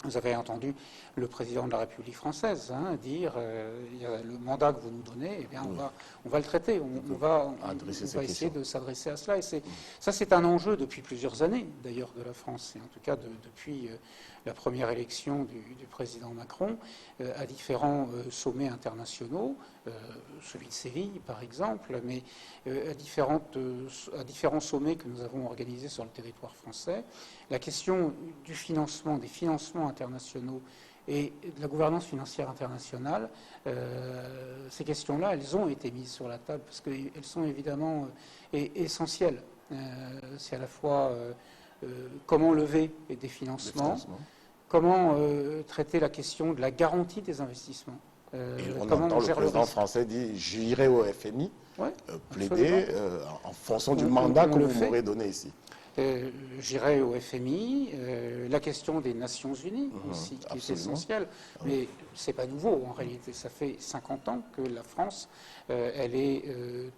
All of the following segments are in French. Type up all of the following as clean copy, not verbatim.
Vous avez entendu le président de la République française dire il y a le mandat que vous nous donnez, eh bien on va le traiter, on va essayer de s'adresser à cela. Et ça, c'est un enjeu depuis plusieurs années, d'ailleurs, de la France, et en tout cas depuis la première élection du président Macron, à différents sommets internationaux, celui de Séville par exemple, mais à différents sommets que nous avons organisés sur le territoire français. La question du financement, des financements internationaux et de la gouvernance financière internationale, ces questions-là, elles ont été mises sur la table parce qu'elles sont évidemment essentielles. C'est à la fois comment lever des financements, comment traiter la question de la garantie des investissements. On entend le président français dire « j'irai au FMI plaider en fonction du mandat que vous m'aurez donné ici ». J'irai au FMI, la question des Nations Unies aussi, qui est essentielle, mais ce n'est pas nouveau en réalité. Ça fait 50 ans que la France, elle est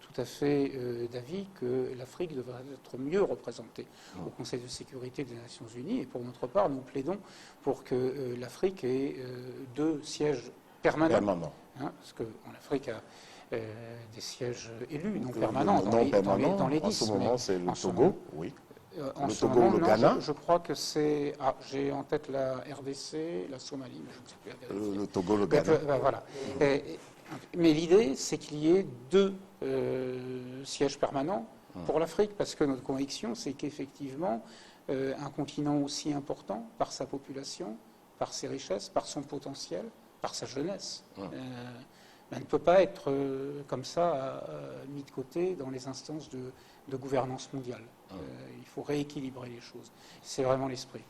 tout à fait d'avis que l'Afrique devrait être mieux représentée au Conseil de sécurité des Nations Unies. Et pour notre part, nous plaidons pour que l'Afrique ait 2 sièges permanents. Parce qu'en Afrique a des sièges élus, non permanents, dans les 10. En ce moment, c'est le Togo, oui. En ce moment, le Ghana. Je crois que c'est... j'ai en tête la RDC, la Somalie, mais je ne sais plus. Le Togo, le Ghana. Voilà. Mais l'idée, c'est qu'il y ait 2 sièges permanents pour l'Afrique, parce que notre conviction, c'est qu'effectivement, un continent aussi important, par sa population, par ses richesses, par son potentiel, par sa jeunesse, ne peut pas être comme ça mis de côté dans les instances de gouvernance mondiale. Il faut rééquilibrer les choses. C'est vraiment l'esprit.